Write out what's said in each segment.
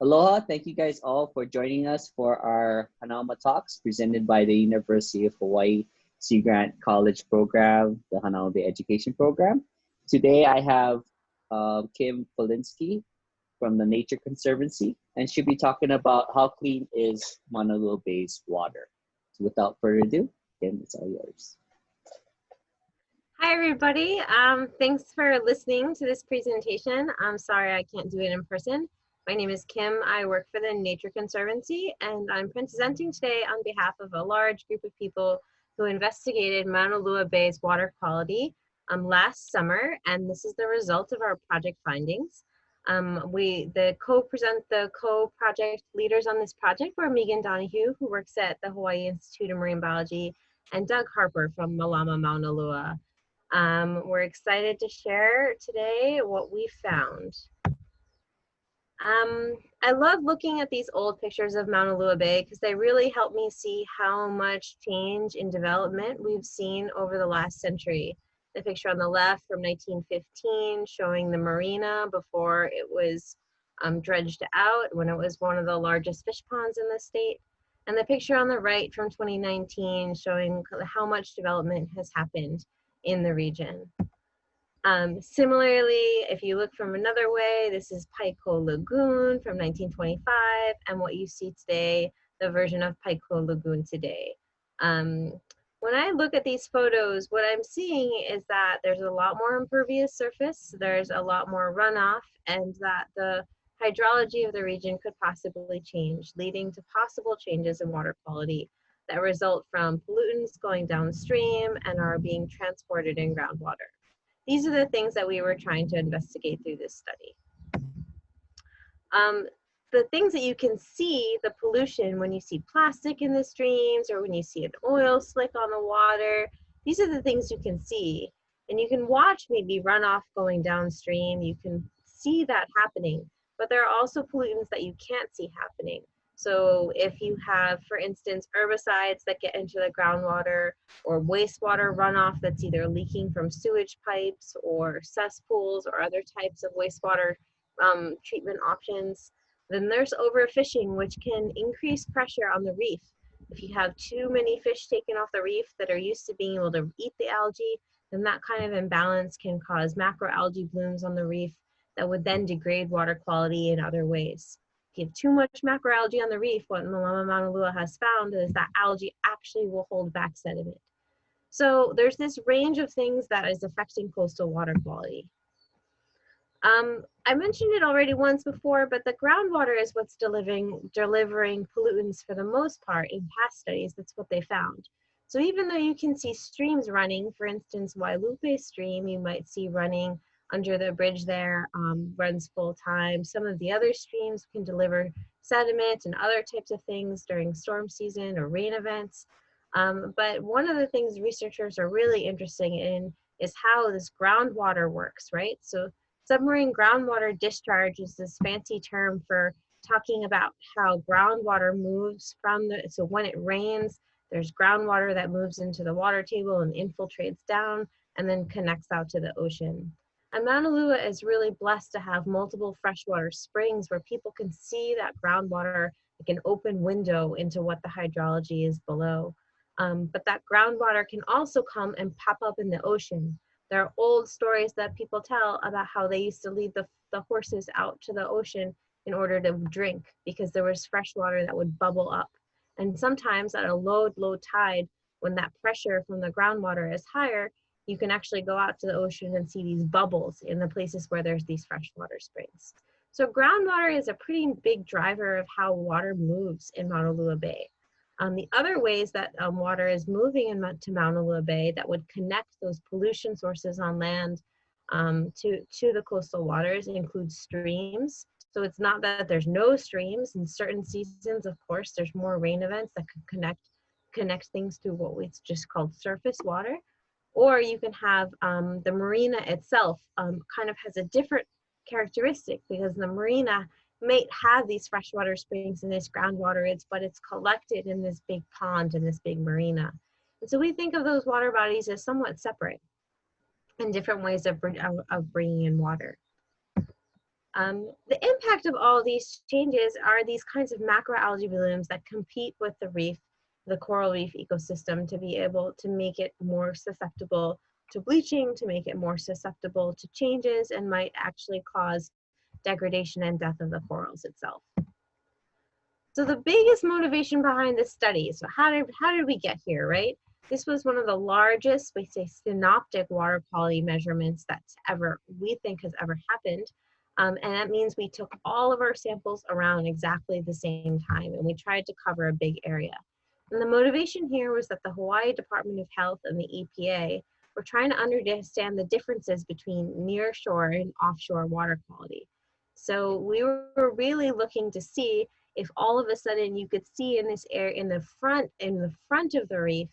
Aloha, thank you guys all for joining us for our Hanauma Talks presented by the University of Hawaii Sea Grant College Program, the Hanauma Bay Education Program. Today I have Kim Falinski from the Nature Conservancy, and she'll be talking about how clean is Maunalua Bay's water. So without further ado, Kim, it's all yours. Hi, everybody. Thanks for listening to this presentation. I'm sorry I can't do it in person. My name is Kim. I work for the Nature Conservancy, and I'm presenting today on behalf of a large group of people who investigated Maunalua Bay's water quality last summer, and this is the result of our project findings. The co-project leaders on this project were Megan Donahue, who works at the Hawaii Institute of Marine Biology, and Doug Harper from Mālama Maunalua. We're excited to share today what we found. I love looking at these old pictures of Maunalua Bay because they really help me see how much change in development we've seen over the last century. The picture on the left from 1915 showing the marina before it was dredged out when it was one of the largest fish ponds in the state. And the picture on the right from 2019 showing how much development has happened in the region. Similarly, if you look from another way, this is Paiko Lagoon from 1925, and what you see today, the version of Paiko Lagoon today. When I look at these photos, what I'm seeing is that there's a lot more impervious surface, there's a lot more runoff, and that the hydrology of the region could possibly change, leading to possible changes in water quality that result from pollutants going downstream and are being transported in groundwater. These are the things that we were trying to investigate through this study. The things that you can see, the pollution, when you see plastic in the streams or when you see an oil slick on the water, these are the things you can see. And you can watch maybe runoff going downstream, you can see that happening, but there are also pollutants that you can't see happening. So if you have, for instance, herbicides that get into the groundwater or wastewater runoff that's either leaking from sewage pipes or cesspools or other types of wastewater treatment options, then there's overfishing, which can increase pressure on the reef. If you have too many fish taken off the reef that are used to being able to eat the algae, then that kind of imbalance can cause macroalgae blooms on the reef that would then degrade water quality in other ways. If you have too much macroalgae on the reef, what Mālama Maunalua has found is that algae actually will hold back sediment. So there's this range of things that is affecting coastal water quality. I mentioned it already once before, but the groundwater is what's delivering pollutants for the most part in past studies. That's what they found. So even though you can see streams running, for instance, Wailupe stream, you might see running under the bridge there, runs full time. Some of the other streams can deliver sediment and other types of things during storm season or rain events. But one of the things researchers are really interested in is how this groundwater works, right? So submarine groundwater discharge is this fancy term for talking about how groundwater moves from so when it rains, there's groundwater that moves into the water table and infiltrates down and then connects out to the ocean. And Maunalua is really blessed to have multiple freshwater springs where people can see that groundwater like an open window into what the hydrology is below. But that groundwater can also come and pop up in the ocean. There are old stories that people tell about how they used to lead the horses out to the ocean in order to drink because there was fresh water that would bubble up. And sometimes at a low tide, when that pressure from the groundwater is higher, you can actually go out to the ocean and see these bubbles in the places where there's these freshwater springs. So groundwater is a pretty big driver of how water moves in Maunalua Bay. The other ways that water is moving to Maunalua Bay that would connect those pollution sources on land to the coastal waters include streams. So it's not that there's no streams. In certain seasons, of course, there's more rain events that could connect things to what we just called surface water. Or you can have the marina itself kind of has a different characteristic because the marina may have these freshwater springs and this groundwater, but it's collected in this big pond in this big marina. And so we think of those water bodies as somewhat separate and different ways of bringing in water. The impact of all these changes are these kinds of macroalgae blooms that compete with the reef, the coral reef ecosystem, to be able to make it more susceptible to bleaching, to make it more susceptible to changes, and might actually cause degradation and death of the corals itself. So the biggest motivation behind this study, so how did we get here, right? This was one of the largest, we say, synoptic water quality measurements that's we think has ever happened. And that means we took all of our samples around exactly the same time, and we tried to cover a big area. And the motivation here was that the Hawaii Department of Health and the EPA were trying to understand the differences between nearshore and offshore water quality. So we were really looking to see if all of a sudden you could see in this area, in the front of the reef,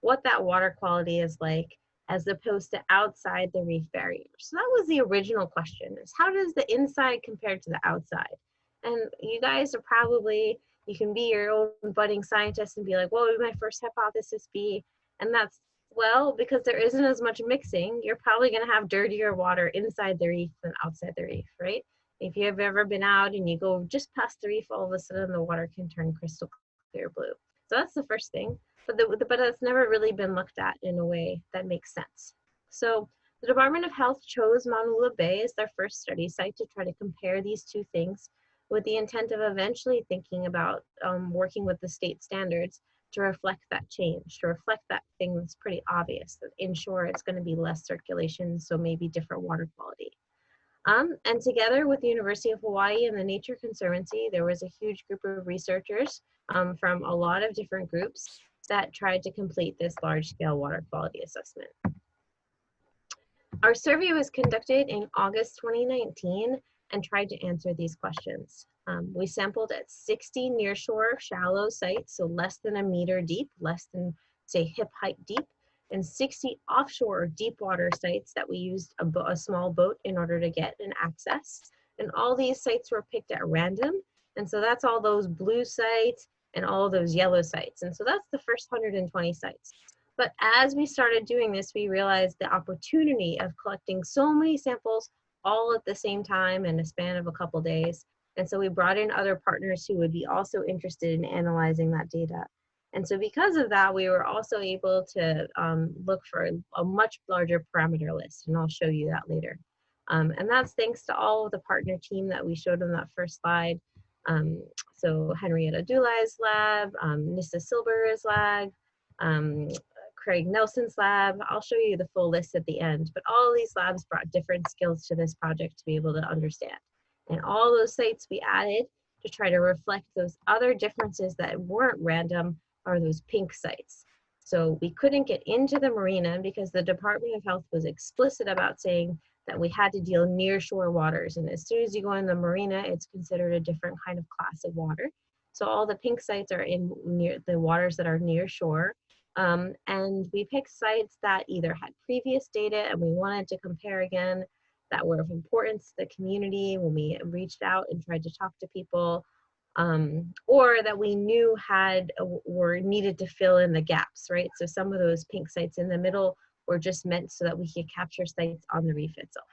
what that water quality is like, as opposed to outside the reef barrier. So that was the original question, is how does the inside compare to the outside? And you guys are probably, you can be your own budding scientist and be like, what would my first hypothesis be? And that's, well, because there isn't as much mixing, you're probably gonna have dirtier water inside the reef than outside the reef, right? If you've ever been out and you go just past the reef, all of a sudden the water can turn crystal clear blue. So that's the first thing, but it's never really been looked at in a way that makes sense. So the Department of Health chose Maunalua Bay as their first study site to try to compare these two things, with the intent of eventually thinking about working with the state standards to reflect that change, to reflect that thing that's pretty obvious, that inshore it's going to be less circulation, so maybe different water quality. And together with the University of Hawaii and the Nature Conservancy, there was a huge group of researchers from a lot of different groups that tried to complete this large-scale water quality assessment. Our survey was conducted in August 2019 and tried to answer these questions. We sampled at 60 nearshore shallow sites, so less than a meter deep, less than, say, hip height deep, and 60 offshore deep water sites that we used a small boat in order to get an access. And all these sites were picked at random. And so that's all those blue sites and all those yellow sites. And so that's the first 120 sites. But as we started doing this, we realized the opportunity of collecting so many samples all at the same time in a span of a couple days. And so we brought in other partners who would be also interested in analyzing that data. And so because of that, we were also able to look for a much larger parameter list, and I'll show you that later. And that's thanks to all of the partner team that we showed on that first slide. So Henrietta Dulai's lab, Nissa Silber's lab, Craig Nelson's lab. I'll show you the full list at the end, but all of these labs brought different skills to this project to be able to understand. And all those sites we added to try to reflect those other differences that weren't random are those pink sites. So we couldn't get into the marina because the Department of Health was explicit about saying that we had to deal near shore waters. And as soon as you go in the marina, it's considered a different kind of class of water. So all the pink sites are in near the waters that are near shore. And we picked sites that either had previous data and we wanted to compare again, that were of importance to the community when we reached out and tried to talk to people, or that we knew were needed to fill in the gaps, right? So some of those pink sites in the middle were just meant so that we could capture sites on the reef itself.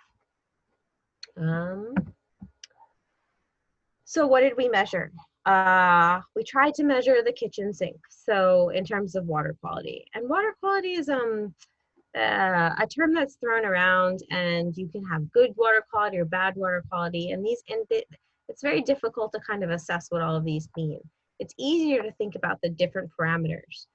So what did we measure? We tried to measure the kitchen sink, so in terms of water quality. And water quality is a term that's thrown around, and you can have good water quality or bad water quality, and it's very difficult to kind of assess what all of these mean. It's easier to think about the different parameters.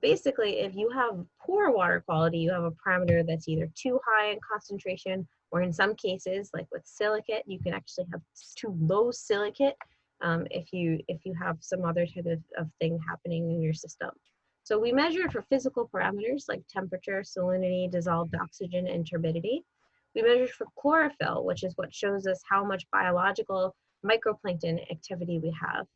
Basically, if you have poor water quality, you have a parameter that's either too high in concentration, or in some cases, like with silicate, you can actually have too low silicate if you have some other type of thing happening in your system. So we measured for physical parameters like temperature, salinity, dissolved oxygen, and turbidity. We measured for chlorophyll, which is what shows us how much biological microplankton activity we have.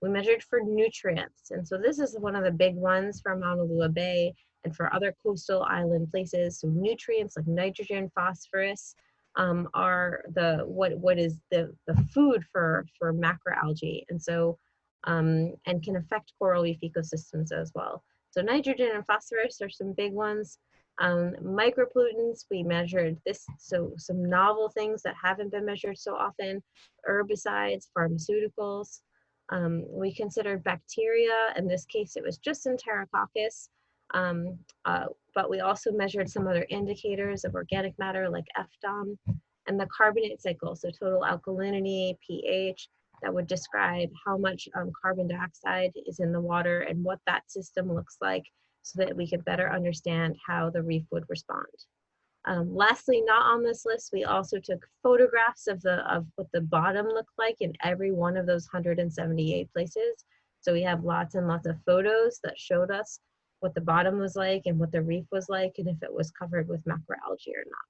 We measured for nutrients, and so this is one of the big ones for Maunalua Bay and for other coastal island places. So nutrients like nitrogen, phosphorus are what is the food for macroalgae, and so and can affect coral reef ecosystems as well. So nitrogen and phosphorus are some big ones. Micropollutants, we measured this, so some novel things that haven't been measured so often, herbicides, pharmaceuticals. We considered bacteria. In this case, it was just enterococcus, but we also measured some other indicators of organic matter like FDOM, and the carbonate cycle, so total alkalinity, pH, that would describe how much carbon dioxide is in the water and what that system looks like, so that we could better understand how the reef would respond. Lastly, not on this list, we also took photographs of what the bottom looked like in every one of those 178 places. So we have lots and lots of photos that showed us what the bottom was like and what the reef was like and if it was covered with macroalgae or not.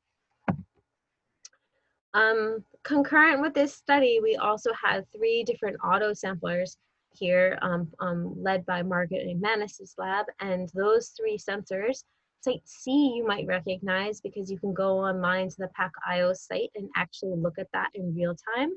Concurrent with this study, we also had 3 different auto samplers here, led by Margaret McManus's lab, and those 3 sensors, Site C you might recognize because you can go online to the PacIO site and actually look at that in real time.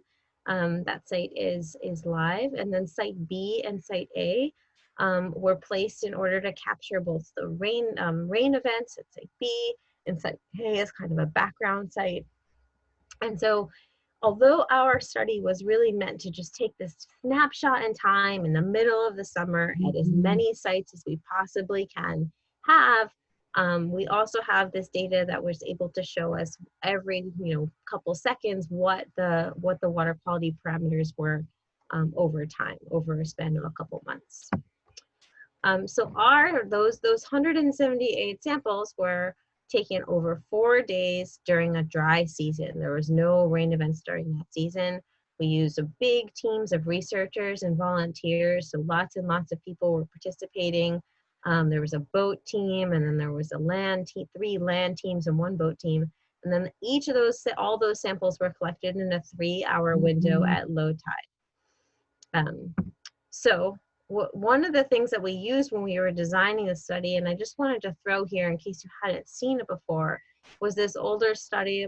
That site is live, and then Site B and Site A were placed in order to capture both the rain events at Site B, and Site A is kind of a background site. And so, although our study was really meant to just take this snapshot in time in the middle of the summer at as many sites as we possibly can have, we also have this data that was able to show us every couple seconds what the water quality parameters were over time, over a span of a couple months. So those 178 samples were taken over 4 days during a dry season. There was no rain events during that season. We used big teams of researchers and volunteers, so lots and lots of people were participating. There was a boat team, and then there was a land team, 3 land teams and 1 boat team. And then each of all those samples were collected in a 3-hour window at low tide. So one of the things that we used when we were designing the study, and I just wanted to throw here in case you hadn't seen it before, was this older study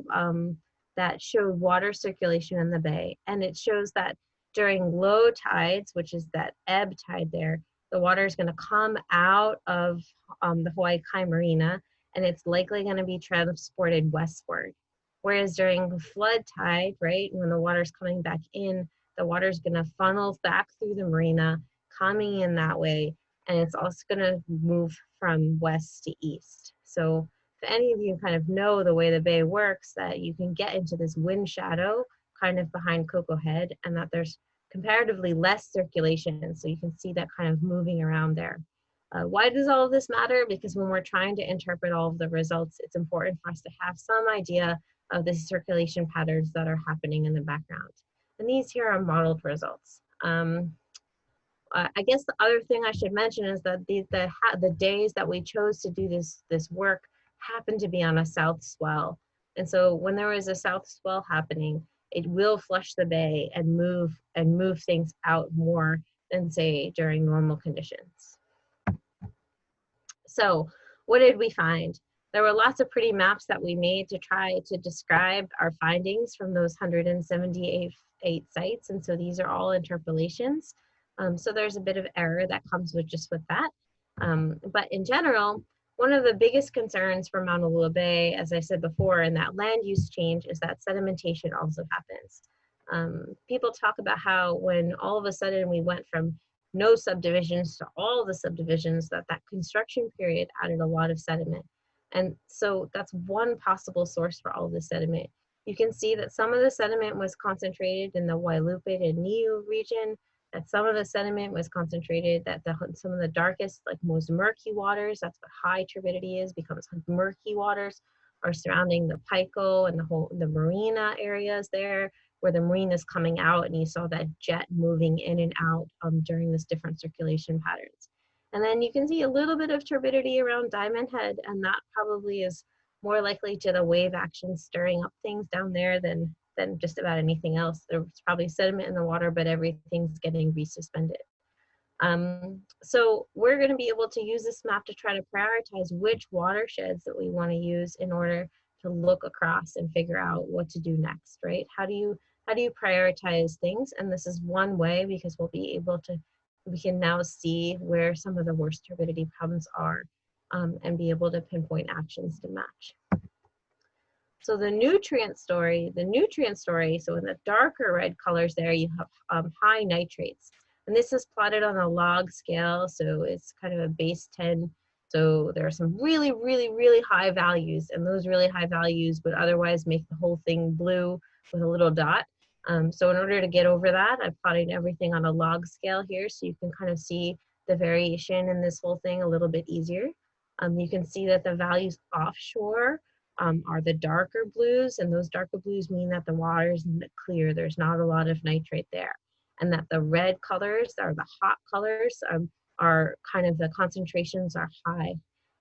that showed water circulation in the bay. And it shows that during low tides, which is that ebb tide there, the water is going to come out of the Hawaii Kai Marina, and it's likely going to be transported westward. Whereas during flood tide, right, when the water is coming back in, the water is going to funnel back through the marina, coming in that way, and it's also going to move from west to east. So if any of you kind of know the way the bay works, that you can get into this wind shadow kind of behind Cocoa Head, and that there's comparatively less circulation, so you can see that kind of moving around there. Why does all of this matter? Because when we're trying to interpret all of the results, it's important for us to have some idea of the circulation patterns that are happening in the background. And these here are modeled results. I guess the other thing I should mention is that the days that we chose to do this work happened to be on a south swell. And so when there is a south swell happening, it will flush the bay and move things out more than, say, during normal conditions. So what did we find? There were lots of pretty maps that we made to try to describe our findings from those 178 sites. And so these are all interpolations. So there's a bit of error that comes with that. But in general, one of the biggest concerns for Maunalua Bay, as I said before, in that land use change is that sedimentation also happens. People talk about how when all of a sudden we went from no subdivisions to all the subdivisions, that construction period added a lot of sediment. And so that's one possible source for all of the sediment. You can see that some of the sediment was concentrated in the Wailupe to Niu region, that some of the sediment was concentrated, that some of the darkest, like most murky waters, that's what high turbidity is, becomes murky waters, are surrounding the Paico and the marina areas there, where the marina is coming out, and you saw that jet moving in and out during this different circulation patterns. And then you can see a little bit of turbidity around Diamond Head, and that probably is more likely to the wave action stirring up things down there than just about anything else. There's probably sediment in the water, but everything's getting resuspended. So we're going to be able to use this map to try to prioritize which watersheds that we want to use in order to look across and figure out what to do next, right? How do you prioritize things? And this is one way, because we can now see where some of the worst turbidity problems are and be able to pinpoint actions to match. So the nutrient story, so in the darker red colors there, you have high nitrates. And this is plotted on a log scale, so it's kind of a base 10. So there are some really, really, really high values, and those really high values would otherwise make the whole thing blue with a little dot. So in order to get over that, I've plotted everything on a log scale here, so you can kind of see the variation in this whole thing a little bit easier. You can see that the values offshore are the darker blues, and those darker blues mean that the water is clear. There's not a lot of nitrate there. And that the red colors, or the hot colors, are kind of the concentrations are high.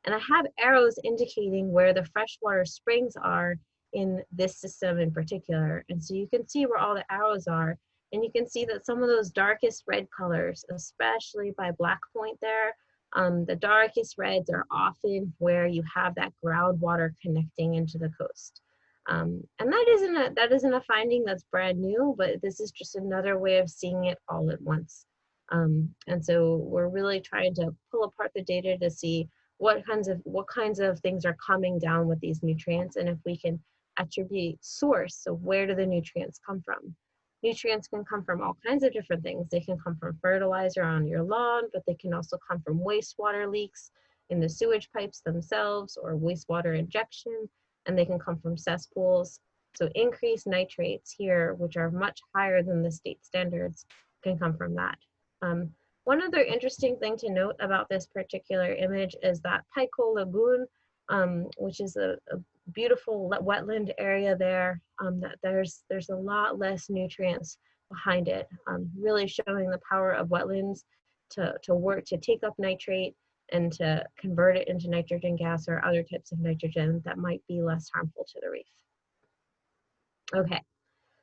And I have arrows indicating where the freshwater springs are in this system in particular. And so you can see where all the arrows are, and you can see that some of those darkest red colors, especially by Black Point there, the darkest reds are often where you have that groundwater connecting into the coast. And that isn't a finding that's brand new, but this is just another way of seeing it all at once. And so we're really trying to pull apart the data to see what kinds of things are coming down with these nutrients, and if we can attribute source. So where do the nutrients come from? Nutrients can come from all kinds of different things. They can come from fertilizer on your lawn, but they can also come from wastewater leaks in the sewage pipes themselves, or wastewater injection, and they can come from cesspools. So increased nitrates here, which are much higher than the state standards, can come from that. One other interesting thing to note about this particular image is that Paiko Lagoon, which is a beautiful wetland area there, that there's a lot less nutrients behind it, really showing the power of wetlands to work to take up nitrate and to convert it into nitrogen gas or other types of nitrogen that might be less harmful to the reef. Okay,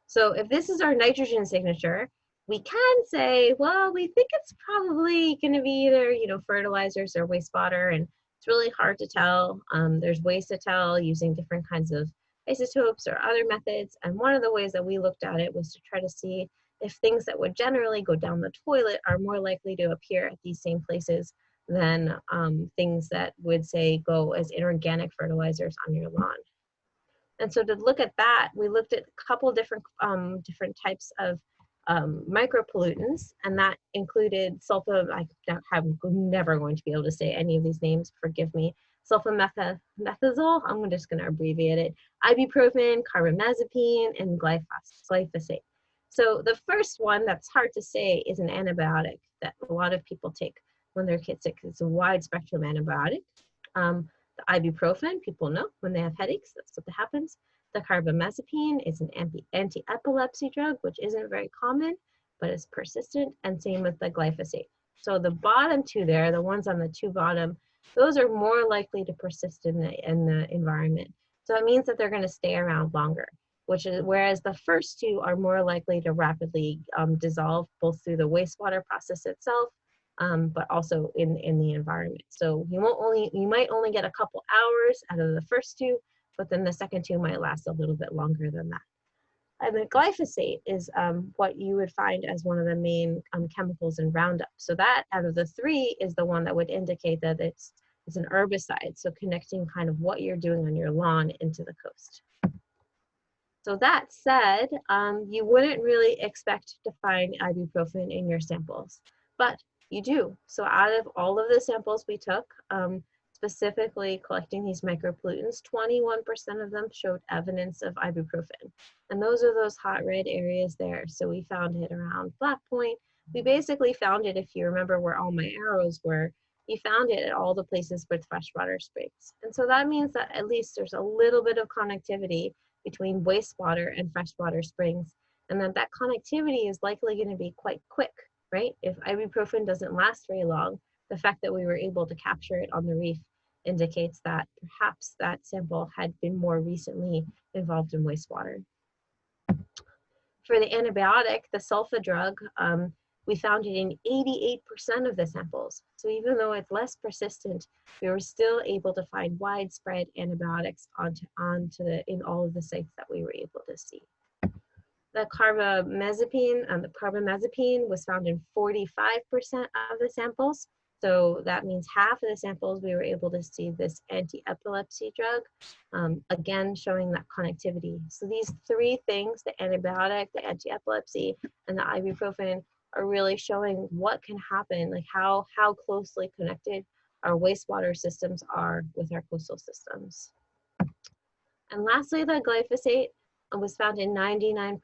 so if this is our nitrogen signature, we can say, well, we think it's probably going to be either, fertilizers or wastewater, and it's really hard to tell. There's ways to tell using different kinds of isotopes or other methods, and one of the ways that we looked at it was to try to see if things that would generally go down the toilet are more likely to appear at these same places than things that would, say, go as inorganic fertilizers on your lawn. And so to look at that, we looked at a couple different types of micropollutants, and that included I'm never going to be able to say any of these names, forgive me. Sulfamethoxazole, I'm just going to abbreviate it, ibuprofen, carbamazepine, and glyphosate. So the first one that's hard to say is an antibiotic that a lot of people take when their kids sick. It's a wide spectrum antibiotic. The ibuprofen, people know when they have headaches, that's what happens. The carbamazepine is an anti-epilepsy drug, which isn't very common, but is persistent, and same with the glyphosate. So the bottom two there, the ones on the two bottom, those are more likely to persist in the environment. So it means that they're going to stay around longer, whereas the first two are more likely to rapidly dissolve, both through the wastewater process itself, but also in the environment. So you might only get a couple hours out of the first two, but then the second two might last a little bit longer than that. And the glyphosate is what you would find as one of the main chemicals in Roundup. So that out of the three is the one that would indicate that it's an herbicide, so connecting kind of what you're doing on your lawn into the coast. So that said, you wouldn't really expect to find ibuprofen in your samples, but you do. So out of all of the samples we took, specifically collecting these micropollutants, 21% of them showed evidence of ibuprofen. And those are those hot red areas there. So we found it around Black Point. We basically found it, if you remember where all my arrows were, we found it at all the places with freshwater springs. And so that means that at least there's a little bit of connectivity between wastewater and freshwater springs, and that connectivity is likely going to be quite quick, right? If ibuprofen doesn't last very long, the fact that we were able to capture it on the reef indicates that perhaps that sample had been more recently involved in wastewater. For the antibiotic, the sulfa drug, we found it in 88% of the samples. So even though it's less persistent, we were still able to find widespread antibiotics in all of the sites that we were able to see. The carbamazepine was found in 45% of the samples. So that means half of the samples we were able to see this anti-epilepsy drug, again showing that connectivity. So these three things, the antibiotic, the anti-epilepsy, and the ibuprofen, are really showing what can happen, like how closely connected our wastewater systems are with our coastal systems. And lastly, the glyphosate was found in 99%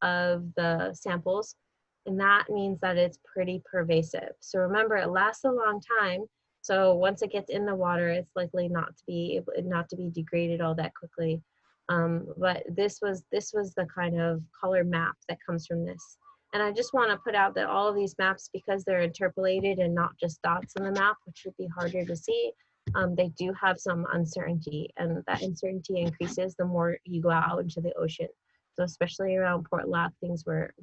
of the samples, and that means that it's pretty pervasive. So remember, it lasts a long time. So once it gets in the water, it's likely not to be degraded all that quickly. But this was the kind of color map that comes from this. And I just want to put out that all of these maps, because they're interpolated and not just dots on the map, which would be harder to see, they do have some uncertainty, and that uncertainty increases the more you go out into the ocean. So especially around Portlock, things were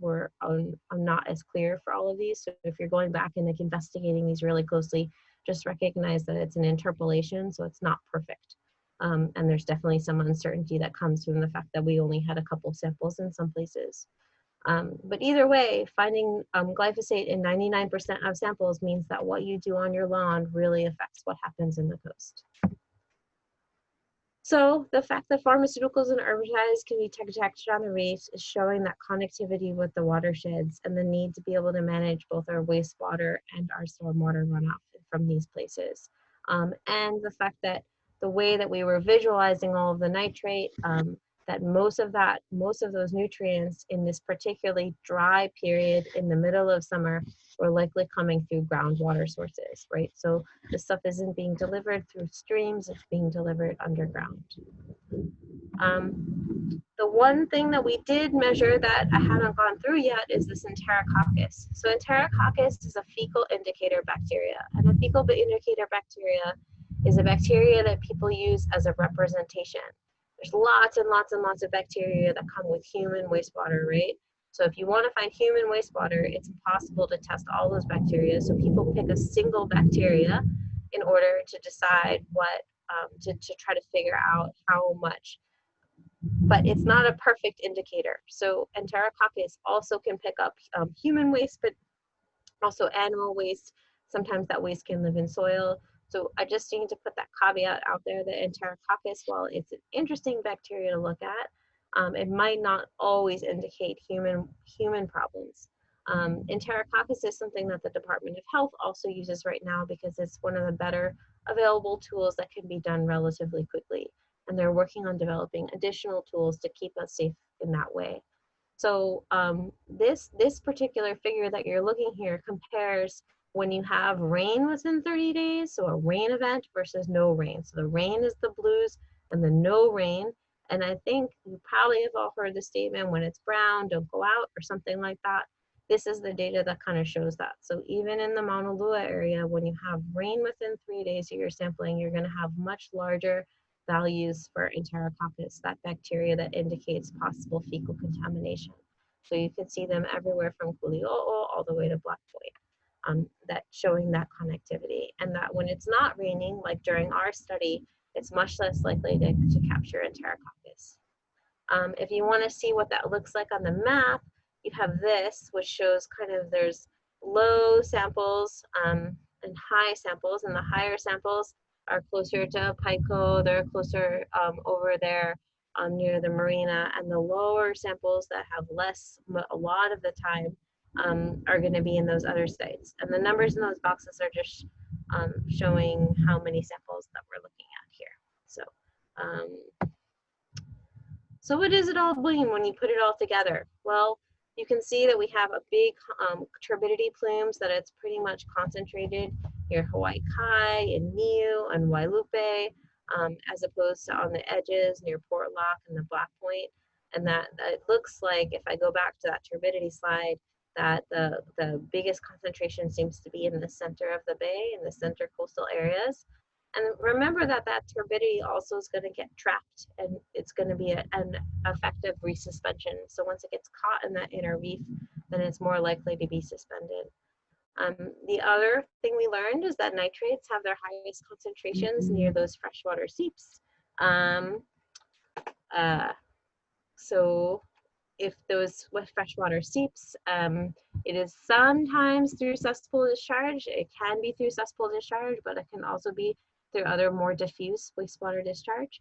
not as clear for all of these. So if you're going back and like investigating these really closely, just recognize that it's an interpolation, so it's not perfect. And there's definitely some uncertainty that comes from the fact that we only had a couple samples in some places. But either way, finding glyphosate in 99% of samples means that what you do on your lawn really affects what happens in the coast. So the fact that pharmaceuticals and herbicides can be detected on the reefs is showing that connectivity with the watersheds and the need to be able to manage both our wastewater and our stormwater runoff from these places. And the fact that the way that we were visualizing all of the nitrate, that most of those nutrients in this particularly dry period in the middle of summer were likely coming through groundwater sources, right? So this stuff isn't being delivered through streams, it's being delivered underground. The one thing that we did measure that I haven't gone through yet is this Enterococcus. So Enterococcus is a fecal indicator bacteria, and a fecal indicator bacteria is a bacteria that people use as a representation. There's lots and lots and lots of bacteria that come with human wastewater, right? So if you want to find human wastewater, it's impossible to test all those bacteria. So people pick a single bacteria in order to decide what, to try to figure out how much. But it's not a perfect indicator. So Enterococcus also can pick up human waste, but also animal waste. Sometimes that waste can live in soil. So I just need to put that caveat out there that Enterococcus, while it's an interesting bacteria to look at, it might not always indicate human problems. Enterococcus is something that the Department of Health also uses right now because it's one of the better available tools that can be done relatively quickly. And they're working on developing additional tools to keep us safe in that way. So this particular figure that you're looking here compares when you have rain within 30 days, so a rain event versus no rain. So the rain is the blues and the no rain. And I think you probably have all heard the statement, when it's brown, don't go out, or something like that. This is the data that kind of shows that. So even in the Maunalua area, when you have rain within 3 days of your sampling, you're gonna have much larger values for Enterococcus, that bacteria that indicates possible fecal contamination. So you can see them everywhere from Kuli'o'o all the way to Black Point, that showing that connectivity. And that when it's not raining, like during our study, it's much less likely to capture Enterococcus. If you want to see what that looks like on the map, you have this, which shows kind of there's low samples and high samples, and the higher samples are closer to Paiko, they're closer over there near the marina, and the lower samples that have less, a lot of the time, are going to be in those other sites. And the numbers in those boxes are just showing how many samples that we're looking at here. So what does it all mean when you put it all together? Well, you can see that we have a big turbidity plumes, that it's pretty much concentrated near Hawaii Kai and Niu and Wailupe, as opposed to on the edges near Portlock and the Black Point. And that it looks like, if I go back to that turbidity slide, that the biggest concentration seems to be in the center of the bay, in the center coastal areas. And remember that that turbidity also is going to get trapped, and it's going to be an effective resuspension. So once it gets caught in that inner reef, then it's more likely to be suspended. The other thing we learned is that nitrates have their highest concentrations near those freshwater seeps. So if those with freshwater seeps, It is sometimes through cesspool discharge. It can be through cesspool discharge, but it can also be through other more diffuse wastewater discharge.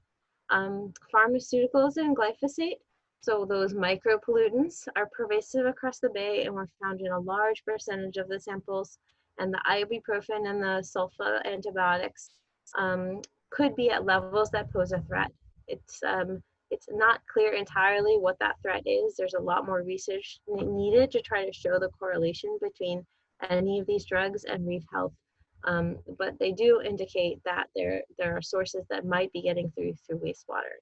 Pharmaceuticals and glyphosate, so those micropollutants, are pervasive across the bay and were found in a large percentage of the samples. And the ibuprofen and the sulfa antibiotics could be at levels that pose a threat. It's not clear entirely what that threat is. There's a lot more research needed to try to show the correlation between any of these drugs and reef health. But they do indicate that there are sources that might be getting through wastewater.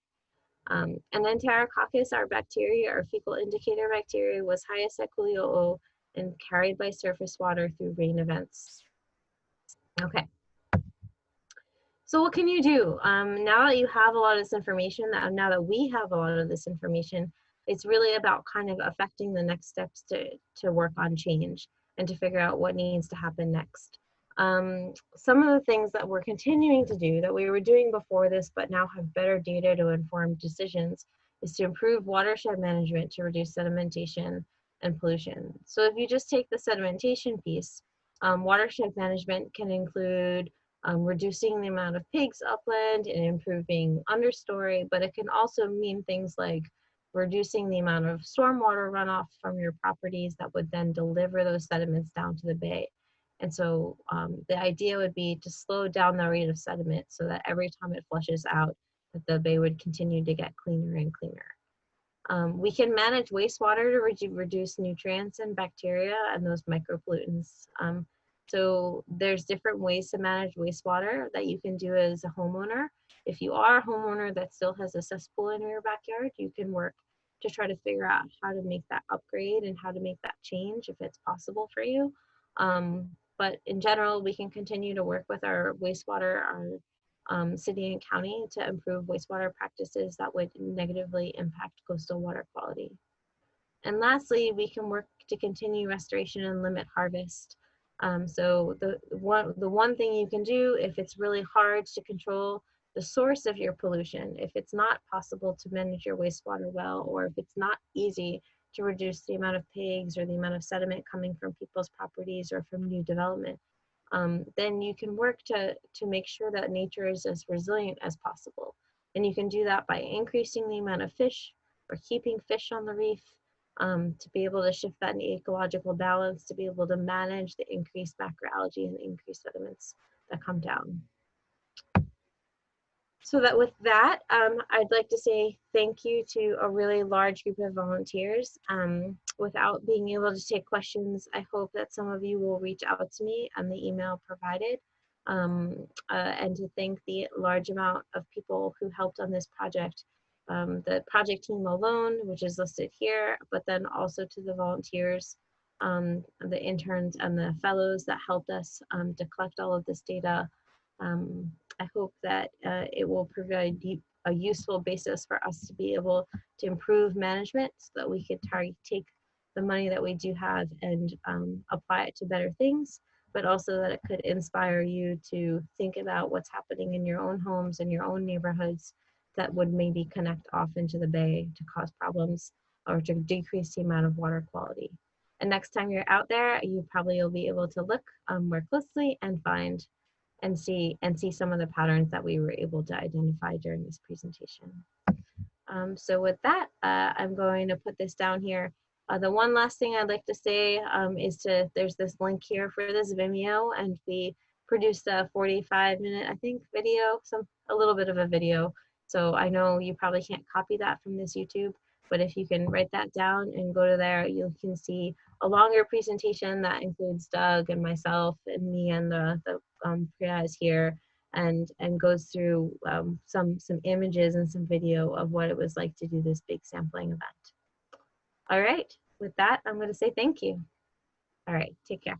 And Enterococcus, our bacteria, our fecal indicator bacteria, was highest at Kuli'o'o and carried by surface water through rain events. Okay. So what can you do? Now that you have a lot of this information, now that we have a lot of this information, it's really about kind of affecting the next steps to work on change and to figure out what needs to happen next. Some of the things that we're continuing to do that we were doing before this, but now have better data to inform decisions, is to improve watershed management to reduce sedimentation and pollution. So if you just take the sedimentation piece, watershed management can include reducing the amount of pigs upland and improving understory, but it can also mean things like reducing the amount of stormwater runoff from your properties that would then deliver those sediments down to the bay. And so the idea would be to slow down the rate of sediment so that every time it flushes out, that the bay would continue to get cleaner and cleaner. We can manage wastewater to reduce nutrients and bacteria and those micropollutants. So there's different ways to manage wastewater that you can do as a homeowner. If you are a homeowner that still has a cesspool in your backyard, you can work to try to figure out how to make that upgrade and how to make that change if it's possible for you. But in general, we can continue to work with our wastewater, our city and county to improve wastewater practices that would negatively impact coastal water quality. And lastly, we can work to continue restoration and limit harvest. So the one thing you can do if it's really hard to control the source of your pollution, if it's not possible to manage your wastewater well, or if it's not easy to reduce the amount of pigs or the amount of sediment coming from people's properties or from new development, then you can work to make sure that nature is as resilient as possible. And you can do that by increasing the amount of fish or keeping fish on the reef, to be able to shift that ecological balance, to be able to manage the increased macroalgae and the increased sediments that come down. So that with that, I'd like to say thank you to a really large group of volunteers. Without being able to take questions, I hope that some of you will reach out to me on the email provided, and to thank the large amount of people who helped on this project. The project team alone, which is listed here, but then also to the volunteers, the interns and the fellows that helped us to collect all of this data. I hope that it will provide a useful basis for us to be able to improve management so that we could take the money that we do have and apply it to better things, but also that it could inspire you to think about what's happening in your own homes and your own neighborhoods that would maybe connect off into the bay to cause problems or to decrease the amount of water quality. And next time you're out there, you probably will be able to look more closely and find and see some of the patterns that we were able to identify during this presentation. So with that, I'm going to put this down here. The one last thing I'd like to say is there's this link here for this Vimeo, and we produced a 45-minute, I think, video, a little bit of a video. So I know you probably can't copy that from this YouTube, but if you can write that down and go to there, you can see a longer presentation that includes Doug and myself and me and the Priyas here, and goes through some images and some video of what it was like to do this big sampling event. All right, with that, I'm going to say thank you. All right, take care.